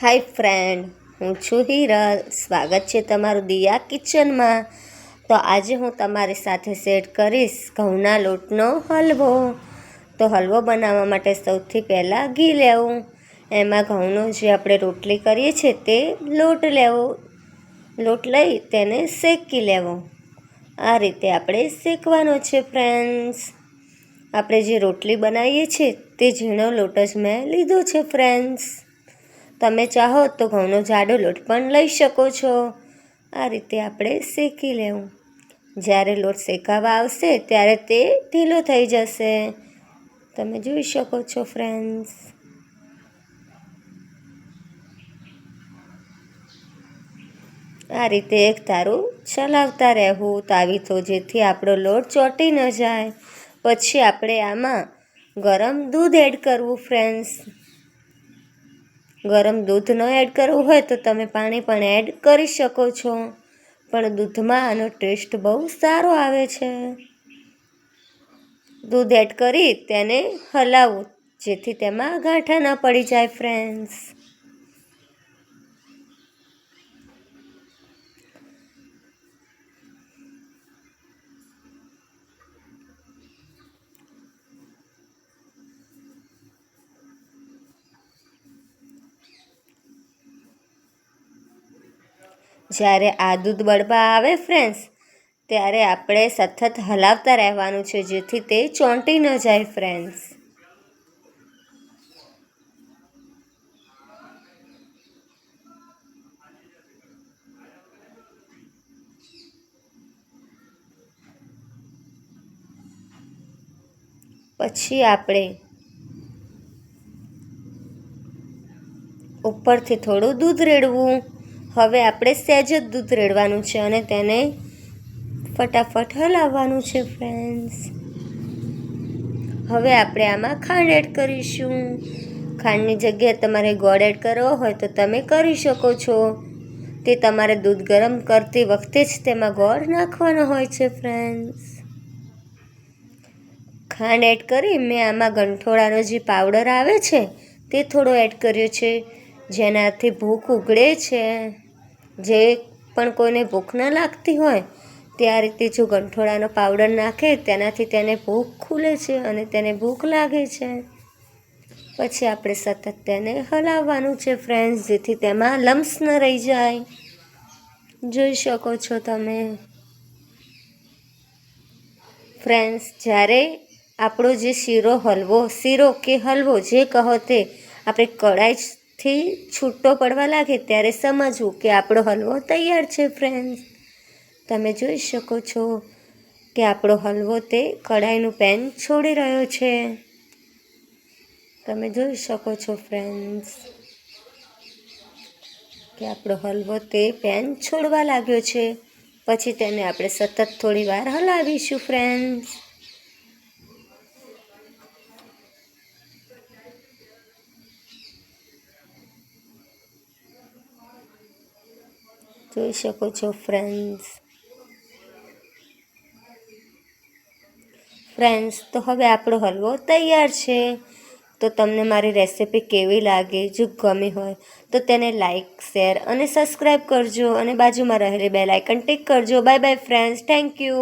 હાય friend, હું છું હિરલ. સ્વાગત છે તમારું દિયા કિચનમાં. તો આજે હું તમારી સાથે શેર કરીશ ઘઉંના લોટનો હલવો. તો હલવો બનાવવા માટે સૌથી પહેલાં ઘી લેવું, એમાં ઘઉંનો જે આપણે રોટલી કરીએ છીએ તે લોટ લેવો. લોટ લઈ તેને શેકી લેવો. આ રીતે આપણે શેકવાનો છે ફ્રેન્ડ્સ. આપણે જે રોટલી બનાવીએ છીએ તે ઝીણો લોટ જ મેં લીધો છે ફ્રેન્ડ્સ. તમે ચાહો તો ઘઉંનો જાડો લોટ પણ લઈ શકો છો. આ રીતે આપણે શેકી લેવું. જ્યારે લોટ શેકાવા આવશે ત્યારે તે ઢીલો થઈ જશે. તમે જોઈ શકો છો ફ્રેન્ડ્સ. આ રીતે એક તારું ચલાવતા રહેવું તાવીથો, જેથી આપણો લોટ ચોંટી ન જાય. પછી આપણે આમાં ગરમ દૂધ એડ કરવું ફ્રેન્ડ્સ. ગરમ દૂધ ન એડ કરવું હોય તો તમે પાણી પણ એડ કરી શકો છો, પણ દૂધમાં આનો ટેસ્ટ બહુ સારો આવે છે. દૂધ એડ કરી તેને હલાવવું, જેથી તેમાં ગાંઠા ન પડી જાય ફ્રેન્ડ્સ. જ્યારે આ દૂધ બળવા આવે ફ્રેન્ડ્સ, ત્યારે આપણે સતત હલાવતા રહેવાનું છે, જેથી તે ચોંટી ન જાય ફ્રેન્ડ્સ. પછી આપણે ઉપરથી થોડું દૂધ રેડવું. હવે આપણે સહેજ જ દૂધ રેડવાનું છે અને તેને ફટાફટ હલાવવાનું છે ફ્રેન્ડ્સ. હવે આપણે આમાં ખાંડ એડ કરીશું. ખાંડની જગ્યાએ તમારે ગોળ એડ કરવો હોય તો તમે કરી શકો છો. તે તમારે દૂધ ગરમ કરતી વખતે જ તેમાં ગોળ નાખવાનો હોય છે ફ્રેન્ડ્સ. ખાંડ એડ કરી મેં આમાં ગંઠોળાનો જે પાવડર આવે છે તે થોડો એડ કર્યો છે, જેનાથી ભૂખ ઉગડે છે. જે પણ કોઈને ભૂખ ન લાગતી હોય તે આ રીતે જો ગંઠોળાનો પાવડર નાખે તેનાથી તેને ભૂખ ખુલે છે અને તેને ભૂખ લાગે છે. પછી આપણે સતત તેને હલાવવાનું છે ફ્રેન્ડ્સ, જેથી તેમાં લમ્સ ન રહી જાય. જોઈ શકો છો તમે ફ્રેન્ડ્સ. જ્યારે આપણો જે શીરો કે હલવો જે કહો તે આપણે કડાઈથી છૂટો પડવા લાગે ત્યારે સમજવું કે આપણો હલવો તૈયાર છે ફ્રેન્ડ્સ. તમે જોઈ શકો છો કે આપણો હલવો તે કડાઈનું પેન છોડી રહ્યો છે. તમે જોઈ શકો છો ફ્રેન્ડ્સ કે આપણો હલવો તે પેન છોડવા લાગ્યો છે. પછી તેને આપણે સતત થોડી વાર હલાવીશું ફ્રેન્ડ્સ. જોઈ શકો છો ફ્રેન્ડ્સ. તો હવે આપણો હલવો તૈયાર છે. તો તમને મારી રેસિપી કેવી લાગે? જો ગમી હોય તો તેને લાઈક, શેર અને સબસ્ક્રાઈબ કરજો અને બાજુમાં રહેલી બેલ આઇકન ટિક કરજો. Bye bye friends. Thank you.